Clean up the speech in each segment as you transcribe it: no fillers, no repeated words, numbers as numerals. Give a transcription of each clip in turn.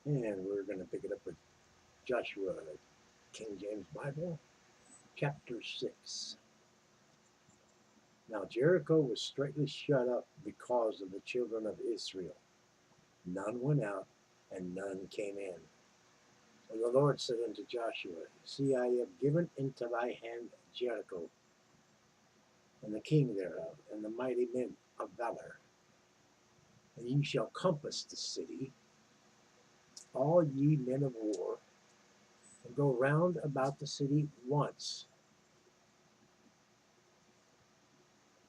And we're going to pick it up with Joshua, King James Bible, chapter 6. Now Jericho was straitly shut up because of the children of Israel. None went out, and none came in. And the Lord said unto Joshua, See, I have given into thy hand Jericho, and the king thereof, and the mighty men of valor. And ye shall compass the city, all ye men of war, and go round about the city once.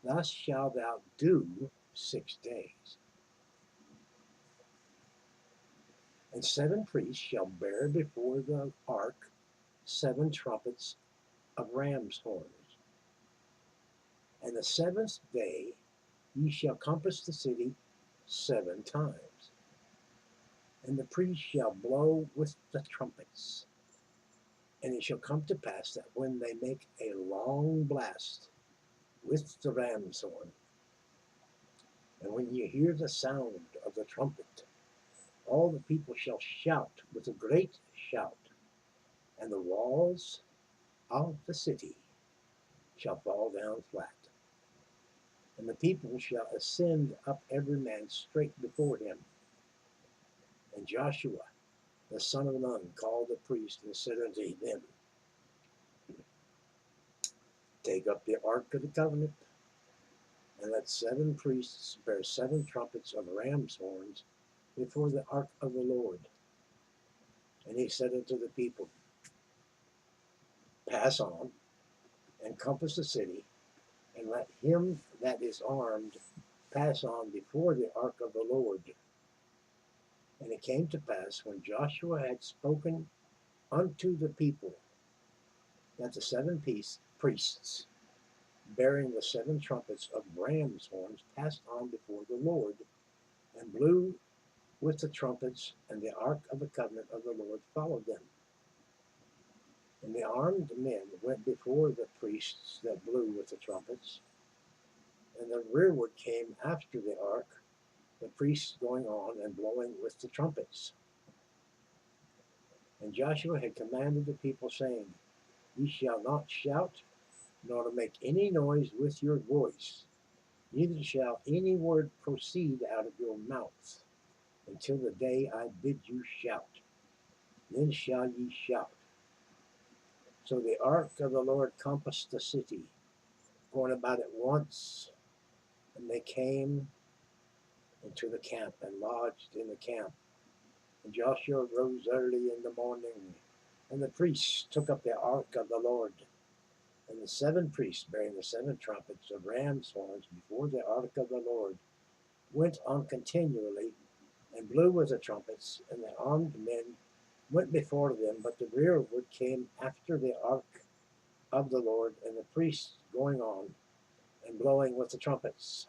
Thus shalt thou do 6 days. And 7 priests shall bear before the ark 7 trumpets of ram's horns. And the 7th day ye shall compass the city 7 times. And the priests shall blow with the trumpets. And it shall come to pass that when they make a long blast with the ram's horn, and when you hear the sound of the trumpet, all the people shall shout with a great shout, and the walls of the city shall fall down flat. And the people shall ascend up every man straight before him. And Joshua, the son of Nun, called the priest and said unto them, Take up the ark of the covenant, and let 7 priests bear 7 trumpets of ram's horns before the ark of the Lord. And he said unto the people, Pass on, and compass the city, and let him that is armed pass on before the ark of the Lord. And it came to pass, when Joshua had spoken unto the people, that the 7 priests, bearing the 7 trumpets of ram's horns, passed on before the Lord, and blew with the trumpets, and the ark of the covenant of the Lord followed them. And the armed men went before the priests that blew with the trumpets, and the rearward came after the ark, the priests going on and blowing with the trumpets. And Joshua had commanded the people, saying, Ye shall not shout, nor to make any noise with your voice, neither shall any word proceed out of your mouth, until the day I bid you shout. Then shall ye shout. So the ark of the Lord compassed the city, going about it once, and they came into the camp and lodged in the camp. And Joshua rose early in the morning, and the priests took up the ark of the Lord. And the 7 priests, bearing the 7 trumpets of ram's horns before the ark of the Lord, went on continually, and blew with the trumpets, and the armed men went before them, but the rearward came after the ark of the Lord, and the priests going on, and blowing with the trumpets.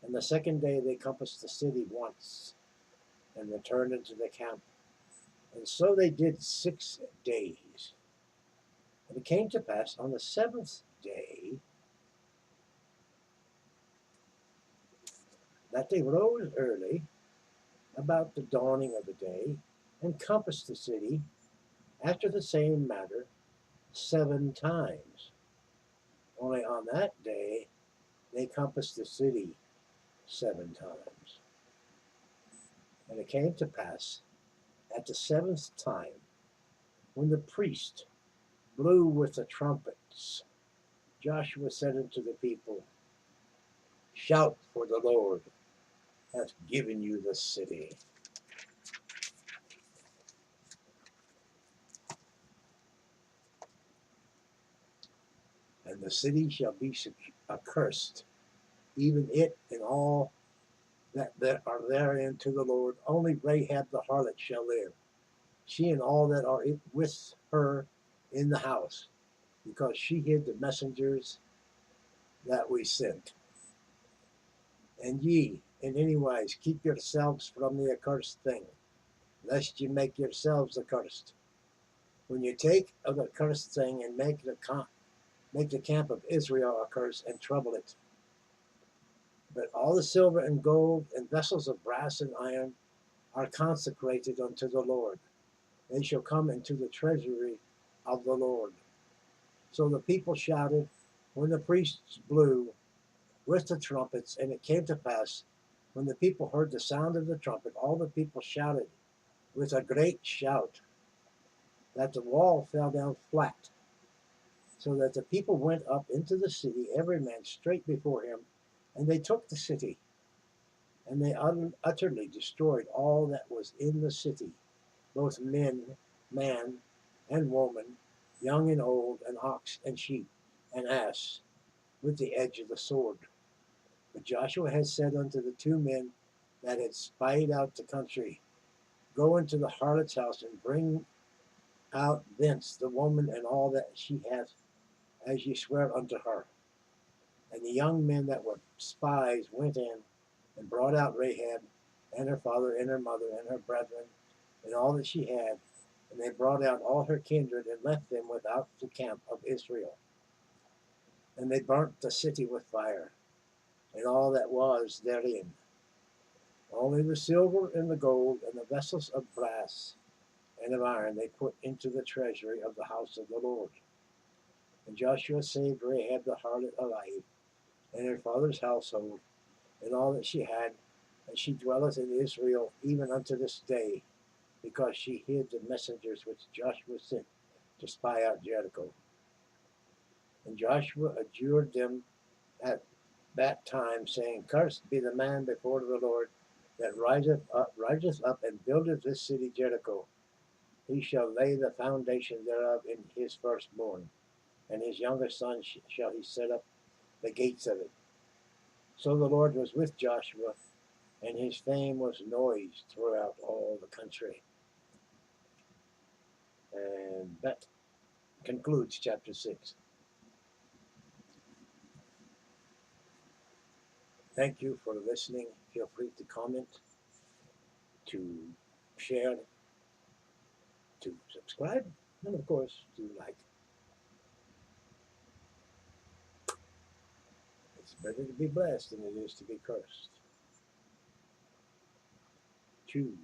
And the 2nd day they compassed the city once, and returned into the camp. And so they did 6 days. And it came to pass on the 7th day that they rose early about the dawning of the day, and compassed the city after the same manner 7 times. Only on that day they compassed the city 7 times. And it came to pass at the 7th time, when the priest blew with the trumpets, Joshua said unto the people, Shout, for the Lord hath given you the city. And the city shall be accursed, even it and all that are therein to the Lord. Only Rahab the harlot shall live, she and all that are with her in the house, because she hid the messengers that we sent. And ye, in any wise, keep yourselves from the accursed thing, lest ye make yourselves accursed. When you take of the accursed thing and make the camp of Israel accursed and trouble it. But all the silver and gold and vessels of brass and iron are consecrated unto the Lord. They shall come into the treasury of the Lord. So the people shouted when the priests blew with the trumpets, and it came to pass, when the people heard the sound of the trumpet, all the people shouted with a great shout, that the wall fell down flat, so that the people went up into the city, every man straight before him, and they took the city, and they utterly destroyed all that was in the city, both man and woman, young and old, and ox and sheep and ass, with the edge of the sword. But Joshua had said unto the two men that had spied out the country, Go into the harlot's house, and bring out thence the woman and all that she hath, as ye swear unto her. And the young men that were spies went in, and brought out Rahab, and her father, and her mother, and her brethren, and all that she had. And they brought out all her kindred, and left them without the camp of Israel. And they burnt the city with fire, and all that was therein. Only the silver and the gold, and the vessels of brass and of iron, they put into the treasury of the house of the Lord. And Joshua saved Rahab the harlot alive, and her father's household, and all that she had, and she dwelleth in Israel even unto this day, because she hid the messengers which Joshua sent to spy out Jericho. And Joshua adjured them at that time, saying, Cursed be the man before the Lord that riseth up and buildeth this city Jericho. He shall lay the foundation thereof in his firstborn, and his youngest son shall he set up the gates of it. So the Lord was with Joshua, and his fame was noised throughout all the country. And that concludes chapter 6. Thank you for listening. Feel free to comment, to share, to subscribe, and of course, to like. It's better to be blessed than it is to be cursed. Choose.